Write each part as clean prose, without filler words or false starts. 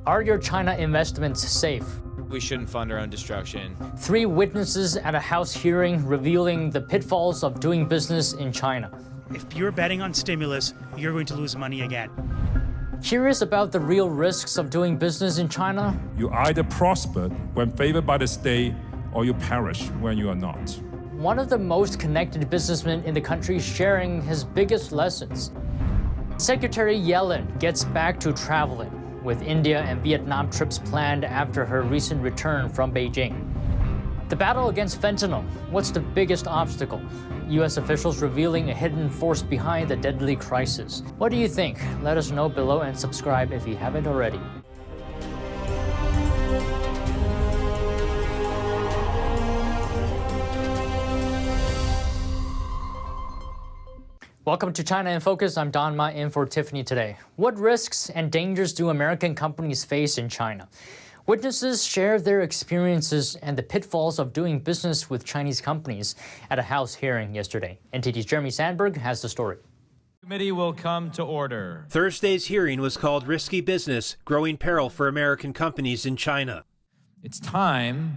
Are your China investments safe? We shouldn't fund our own destruction. 3 witnesses at a House hearing revealing the pitfalls of doing business in China. If you're betting on stimulus, you're going to lose money again. Curious about the real risks of doing business in China? You either prosper when favored by the state, or you perish when you are not. One of the most connected businessmen in the country sharing his biggest lessons. Secretary Yellen gets back to traveling, with India and Vietnam trips planned after her recent return from Beijing. The battle against fentanyl, what's the biggest obstacle? U.S. officials revealing a hidden force behind the deadly crisis. What do you think? Let us know below and subscribe if you haven't already. Welcome to China in Focus. I'm Don Ma in for Tiffany today. What risks and dangers do American companies face in China? Witnesses share their experiences and the pitfalls of doing business with Chinese companies at a House hearing yesterday. NTD's Jeremy Sandberg has the story. The committee will come to order. Thursday's hearing was called Risky Business, Growing Peril for American Companies in China. It's time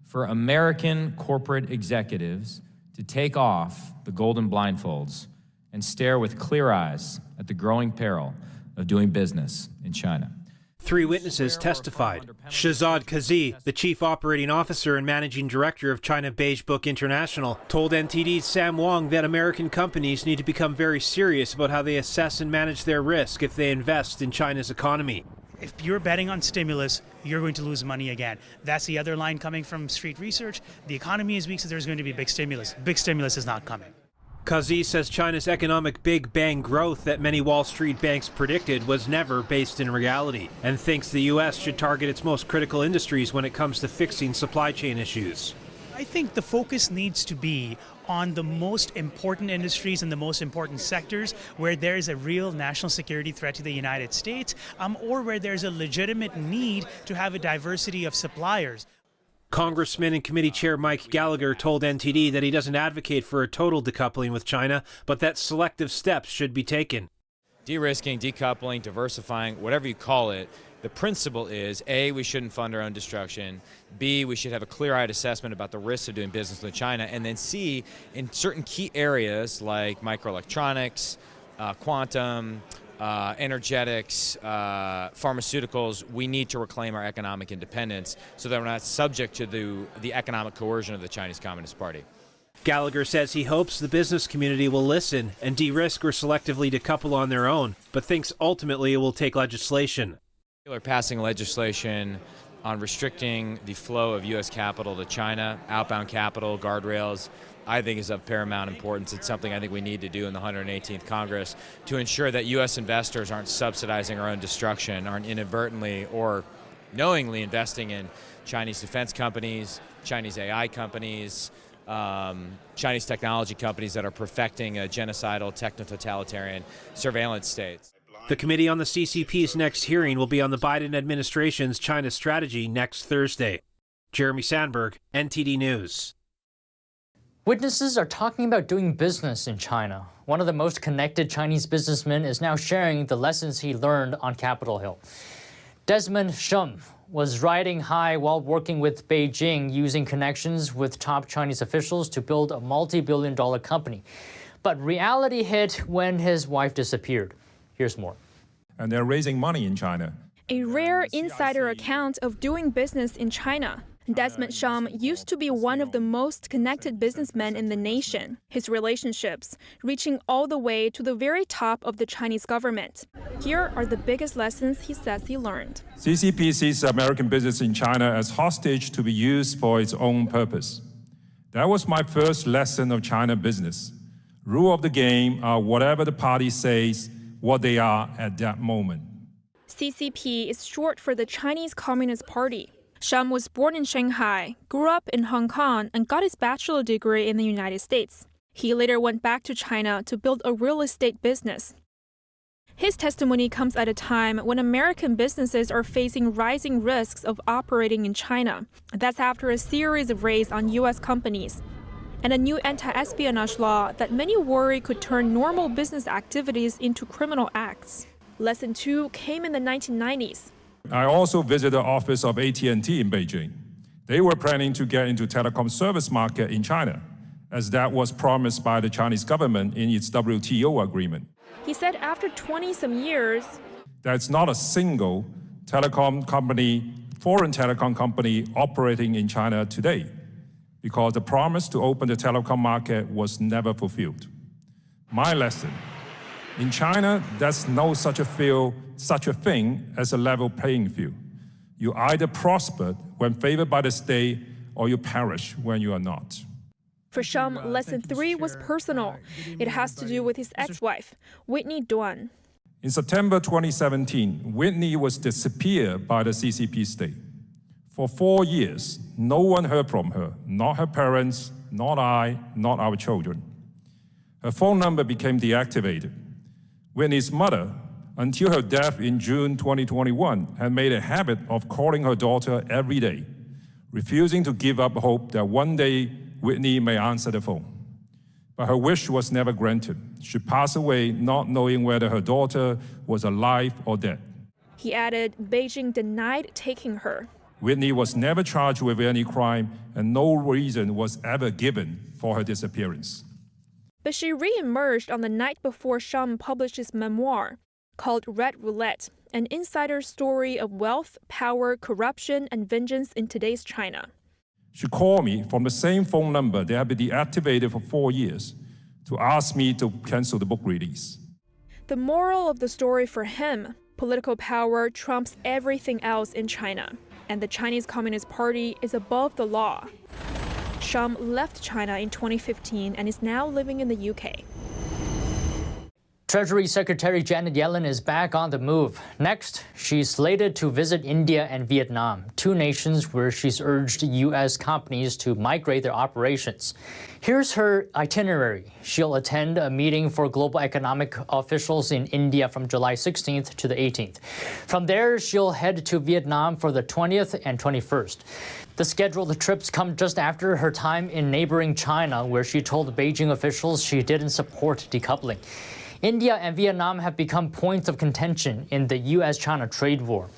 for American corporate executives to take off the golden blindfolds and stare with clear eyes at the growing peril of doing business in China. 3 witnesses testified. Shahzad Kazi, the chief operating officer and managing director of China Beige Book International, told NTD's Sam Wong that American companies need to become very serious about how they assess and manage their risk if they invest in China's economy. If you're betting on stimulus, you're going to lose money again. That's the other line coming from Street Research. The economy is weak, so there's going to be big stimulus. Big stimulus is not coming. Kazi says China's economic Big Bang growth that many Wall Street banks predicted was never based in reality, and thinks the U.S. should target its most critical industries when it comes to fixing supply chain issues. I think the focus needs to be on the most important industries and the most important sectors where there is a real national security threat to the United States, or where there's a legitimate need to have a diversity of suppliers. Congressman and committee chair Mike Gallagher told NTD that he doesn't advocate for a total decoupling with China, but that selective steps should be taken. De-risking, decoupling, diversifying, whatever you call it, the principle is, A, we shouldn't fund our own destruction, B, we should have a clear-eyed assessment about the risks of doing business with China, and then C, in certain key areas like microelectronics, quantum, energetics, pharmaceuticals, we need to reclaim our economic independence so that we're not subject to the economic coercion of the Chinese Communist Party. Gallagher says he hopes the business community will listen and de-risk or selectively decouple on their own, but thinks ultimately it will take legislation. They're passing legislation on restricting the flow of U.S. capital to China, outbound capital, guardrails, I think is of paramount importance. It's something I think we need to do in the 118th Congress to ensure that U.S. investors aren't subsidizing our own destruction, aren't inadvertently or knowingly investing in Chinese defense companies, Chinese AI companies, Chinese technology companies that are perfecting a genocidal, techno-totalitarian surveillance state. The committee on the CCP's next hearing will be on the Biden administration's China strategy next Thursday. Jeremy Sandberg, NTD News. Witnesses are talking about doing business in China. One of the most connected Chinese businessmen is now sharing the lessons he learned on Capitol Hill. Desmond Shum was riding high while working with Beijing, using connections with top Chinese officials to build a multi-billion-dollar company. But reality hit when his wife disappeared. Here's more. And they're raising money in China. A rare insider account of doing business in China. Desmond Shum used to be one of the most connected businessmen in the nation, his relationships reaching all the way to the very top of the Chinese government. Here are the biggest lessons he says he learned. CCP sees American business in China as hostage to be used for its own purpose. That was my first lesson of China business. Rule of the game are whatever the party says, what they are at that moment. CCP is short for the Chinese Communist Party. Shum was born in Shanghai, grew up in Hong Kong, and got his bachelor's degree in the United States. He later went back to China to build a real estate business. His testimony comes at a time when American businesses are facing rising risks of operating in China. That's after a series of raids on U.S. companies and a new anti-espionage law that many worry could turn normal business activities into criminal acts. Lesson 2 came in the 1990s. I also visited the office of AT&T in Beijing. They were planning to get into telecom service market in China, as that was promised by the Chinese government in its WTO agreement. He said after 20-some years, there's not a single telecom company, foreign telecom company operating in China today, because the promise to open the telecom market was never fulfilled. My lesson, in China, there's no such a thing as a level playing field. You either prosper when favored by the state, or you perish when you are not. For Shum, lesson 3 was personal. It has to do with his ex-wife, Whitney Duan. In September 2017, Whitney was disappeared by the CCP state. For 4 years, no one heard from her, not her parents, not I, not our children. Her phone number became deactivated. Whitney's mother, until her death in June 2021, had made a habit of calling her daughter every day, refusing to give up hope that one day Whitney may answer the phone. But her wish was never granted. She passed away not knowing whether her daughter was alive or dead. He added Beijing denied taking her. Whitney was never charged with any crime, and no reason was ever given for her disappearance. But she re-emerged on the night before Shum published his memoir, called Red Roulette, an insider story of wealth, power, corruption, and vengeance in today's China. She called me from the same phone number that had been deactivated for 4 years to ask me to cancel the book release. The moral of the story for him, political power trumps everything else in China, and the Chinese Communist Party is above the law. Shum left China in 2015 and is now living in the UK. Treasury Secretary Janet Yellen is back on the move. Next, she's slated to visit India and Vietnam, two nations where she's urged U.S. companies to migrate their operations. Here's her itinerary. She'll attend a meeting for global economic officials in India from July 16th to the 18th. From there, she'll head to Vietnam for the 20th and 21st. The scheduled trips come just after her time in neighboring China, where she told Beijing officials she didn't support decoupling. India and Vietnam have become points of contention in the U.S.-China trade war.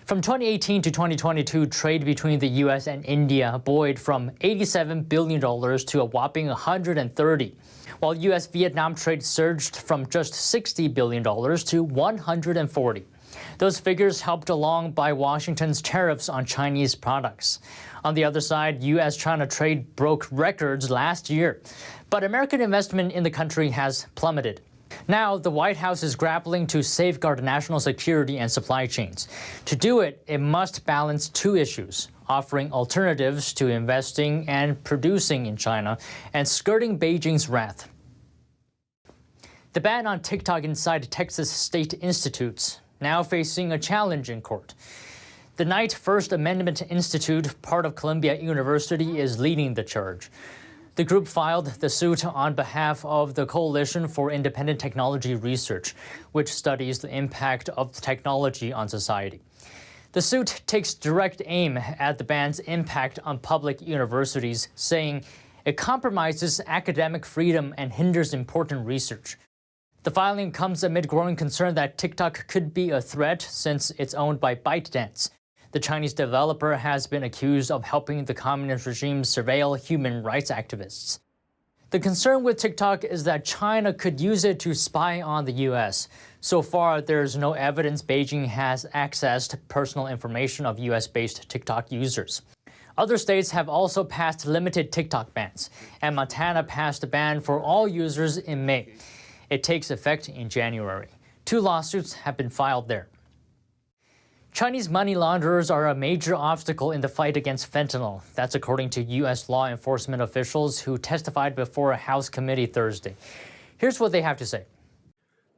From 2018 to 2022, trade between the U.S. and India buoyed from $87 billion to a whopping $130, while U.S.-Vietnam trade surged from just $60 billion to $140. Those figures helped along by Washington's tariffs on Chinese products. On the other side, U.S.-China trade broke records last year, but American investment in the country has plummeted. Now, the White House is grappling to safeguard national security and supply chains. To do it, it must balance two issues: offering alternatives to investing and producing in China, and skirting Beijing's wrath. The ban on TikTok inside Texas state institutes, now facing a challenge in court. The Knight First Amendment Institute, part of Columbia University, is leading the charge. The group filed the suit on behalf of the Coalition for Independent Technology Research, which studies the impact of technology on society. The suit takes direct aim at the ban's impact on public universities, saying it compromises academic freedom and hinders important research. The filing comes amid growing concern that TikTok could be a threat since it's owned by ByteDance. The Chinese developer has been accused of helping the communist regime surveil human rights activists. The concern with TikTok is that China could use it to spy on the U.S. So far, there's no evidence Beijing has accessed personal information of U.S.-based TikTok users. Other states have also passed limited TikTok bans, and Montana passed a ban for all users in May. It takes effect in January. 2 lawsuits have been filed there. Chinese money launderers are a major obstacle in the fight against fentanyl. That's according to U.S. law enforcement officials who testified before a House committee Thursday. Here's what they have to say.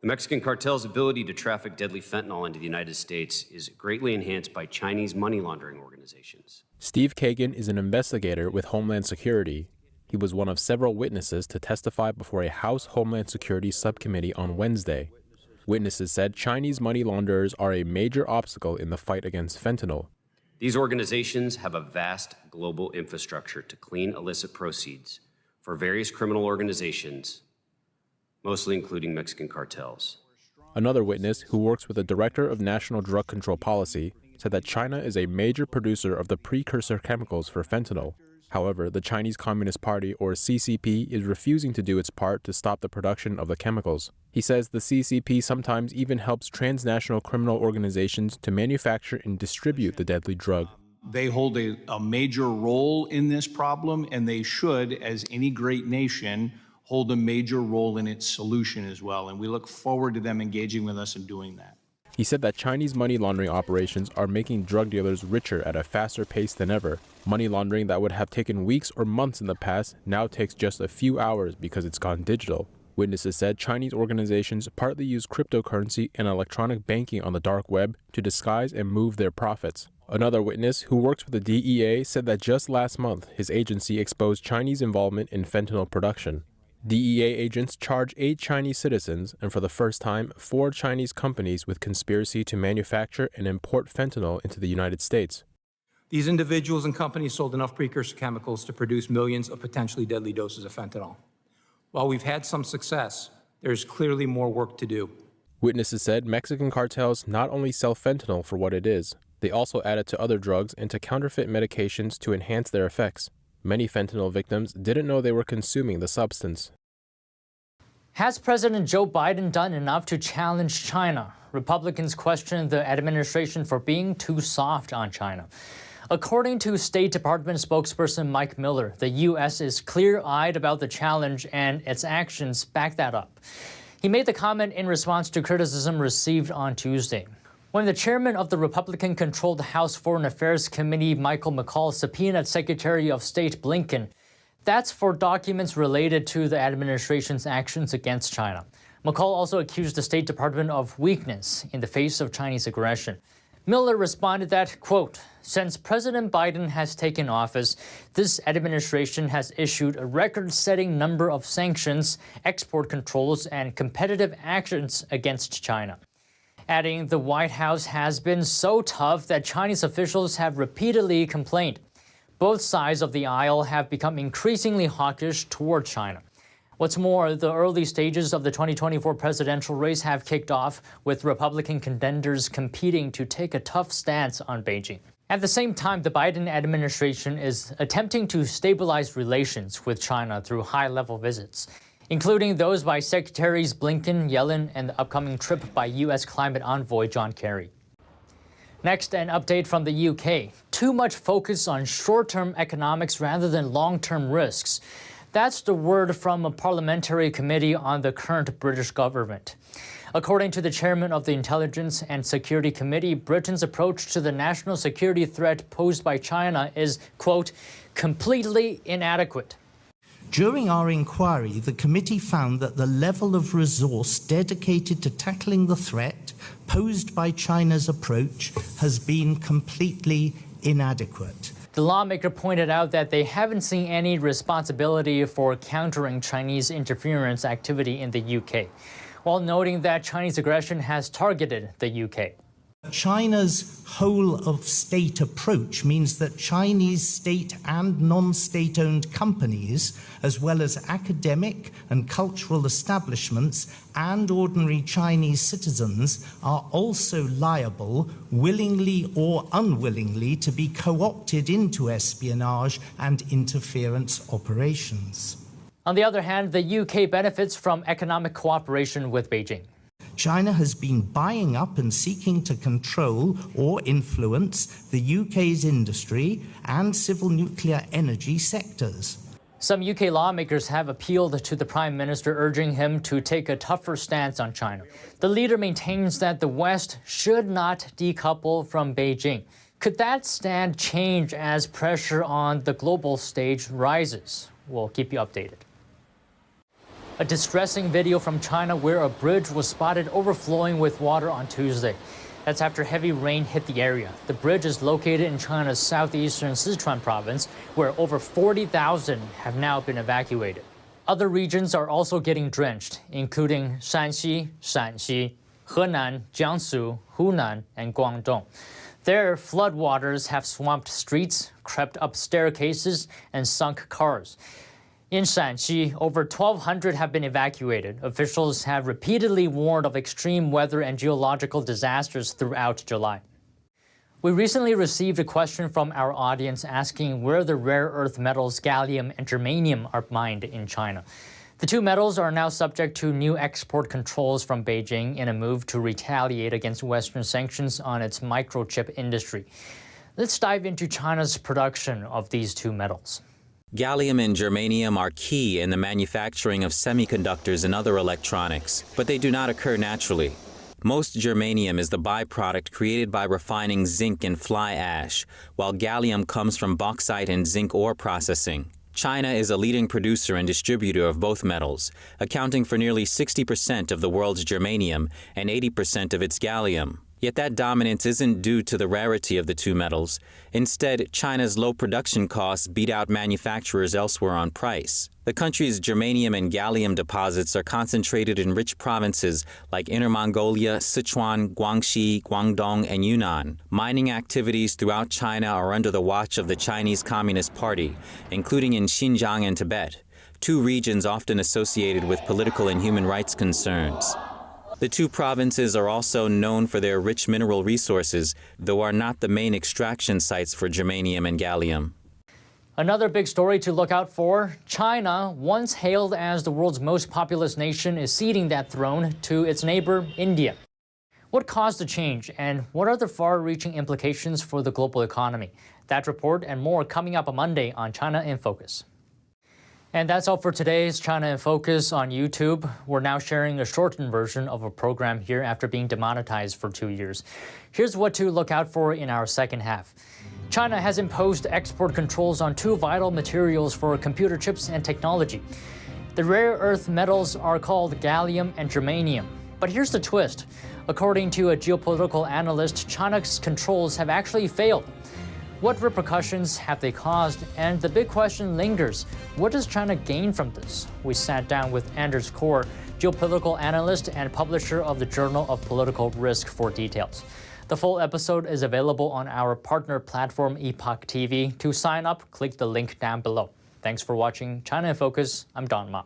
The Mexican cartel's ability to traffic deadly fentanyl into the United States is greatly enhanced by Chinese money laundering organizations. Steve Kagan is an investigator with Homeland Security. He was one of several witnesses to testify before a House Homeland Security subcommittee on Wednesday. Witnesses said Chinese money launderers are a major obstacle in the fight against fentanyl. These organizations have a vast global infrastructure to clean illicit proceeds for various criminal organizations, mostly including Mexican cartels. Another witness, who works with the Director of National Drug Control Policy, said that China is a major producer of the precursor chemicals for fentanyl. However, the Chinese Communist Party, or CCP, is refusing to do its part to stop the production of the chemicals. He says the CCP sometimes even helps transnational criminal organizations to manufacture and distribute the deadly drug. They hold a major role in this problem, and they should, as any great nation, hold a major role in its solution as well. And we look forward to them engaging with us and doing that. He said that Chinese money laundering operations are making drug dealers richer at a faster pace than ever. Money laundering that would have taken weeks or months in the past now takes just a few hours because it's gone digital. Witnesses said Chinese organizations partly use cryptocurrency and electronic banking on the dark web to disguise and move their profits. Another witness, who works with the DEA, said that just last month his agency exposed Chinese involvement in fentanyl production. DEA agents charge 8 Chinese citizens and, for the first time, 4 Chinese companies with conspiracy to manufacture and import fentanyl into the United States. These individuals and companies sold enough precursor chemicals to produce millions of potentially deadly doses of fentanyl. While we've had some success, there's clearly more work to do. Witnesses said Mexican cartels not only sell fentanyl for what it is, they also add it to other drugs and to counterfeit medications to enhance their effects. Many fentanyl victims didn't know they were consuming the substance. Has President Joe Biden done enough to challenge China? Republicans question the administration for being too soft on China. According to State Department spokesperson Mike Miller, the U.S. is clear-eyed about the challenge and its actions back that up. He made the comment in response to criticism received on Tuesday. When the chairman of the Republican-controlled House Foreign Affairs Committee, Michael McCaul, subpoenaed Secretary of State Blinken, that's for documents related to the administration's actions against China. McCaul also accused the State Department of weakness in the face of Chinese aggression. Miller responded that, quote, since President Biden has taken office, this administration has issued a record-setting number of sanctions, export controls, and competitive actions against China. Adding, the White House has been so tough that Chinese officials have repeatedly complained. Both sides of the aisle have become increasingly hawkish toward China. What's more, the early stages of the 2024 presidential race have kicked off, with Republican contenders competing to take a tough stance on Beijing. At the same time, the Biden administration is attempting to stabilize relations with China through high-level visits, including those by Secretaries Blinken, Yellen, and the upcoming trip by U.S. climate envoy John Kerry. Next, an update from the UK. Too much focus on short-term economics rather than long-term risks. That's the word from a parliamentary committee on the current British government. According to the chairman of the Intelligence and Security Committee, Britain's approach to the national security threat posed by China is, quote, completely inadequate. During our inquiry, the committee found that the level of resource dedicated to tackling the threat posed by China's approach has been completely inadequate. The lawmaker pointed out that they haven't seen any responsibility for countering Chinese interference activity in the UK, while noting that Chinese aggression has targeted the UK. China's whole-of-state approach means that Chinese state and non-state-owned companies, as well as academic and cultural establishments and ordinary Chinese citizens, are also liable, willingly or unwillingly, to be co-opted into espionage and interference operations. On the other hand, the UK benefits from economic cooperation with Beijing. China has been buying up and seeking to control or influence the UK's industry and civil nuclear energy sectors. Some UK lawmakers have appealed to the Prime Minister, urging him to take a tougher stance on China. The leader maintains that the West should not decouple from Beijing. Could that stand change as pressure on the global stage rises? We'll keep you updated. A distressing video from China where a bridge was spotted overflowing with water on Tuesday. That's after heavy rain hit the area. The bridge is located in China's southeastern Sichuan province, where over 40,000 have now been evacuated. Other regions are also getting drenched, including Shanxi, Henan, Jiangsu, Hunan, and Guangdong. There, floodwaters have swamped streets, crept up staircases, and sunk cars. In Shanxi, over 1,200 have been evacuated. Officials have repeatedly warned of extreme weather and geological disasters throughout July. We recently received a question from our audience asking where the rare earth metals gallium and germanium are mined in China. The two metals are now subject to new export controls from Beijing in a move to retaliate against Western sanctions on its microchip industry. Let's dive into China's production of these two metals. Gallium and germanium are key in the manufacturing of semiconductors and other electronics, but they do not occur naturally. Most germanium is the byproduct created by refining zinc in fly ash, while gallium comes from bauxite and zinc ore processing. China is a leading producer and distributor of both metals, accounting for nearly 60% of the world's germanium and 80% of its gallium. Yet that dominance isn't due to the rarity of the two metals. Instead, China's low production costs beat out manufacturers elsewhere on price. The country's germanium and gallium deposits are concentrated in rich provinces like Inner Mongolia, Sichuan, Guangxi, Guangdong, and Yunnan. Mining activities throughout China are under the watch of the Chinese Communist Party, including in Xinjiang and Tibet, two regions often associated with political and human rights concerns. The two provinces are also known for their rich mineral resources, though are not the main extraction sites for germanium and gallium. Another big story to look out for: China, once hailed as the world's most populous nation, is ceding that throne to its neighbor, India. What caused the change, and what are the far-reaching implications for the global economy? That report and more coming up on Monday on China in Focus. And that's all for today's China in Focus on YouTube. We're now sharing a shortened version of a program here after being demonetized for 2 years. Here's what to look out for in our second half. China has imposed export controls on two vital materials for computer chips and technology. The rare earth metals are called gallium and germanium. But here's the twist. According to a geopolitical analyst, China's controls have actually failed. What repercussions have they caused? And the big question lingers, what does China gain from this? We sat down with Anders Kaur, geopolitical analyst and publisher of the Journal of Political Risk, for details. The full episode is available on our partner platform Epoch TV. To sign up, click the link down below. Thanks for watching China in Focus. I'm Don Ma.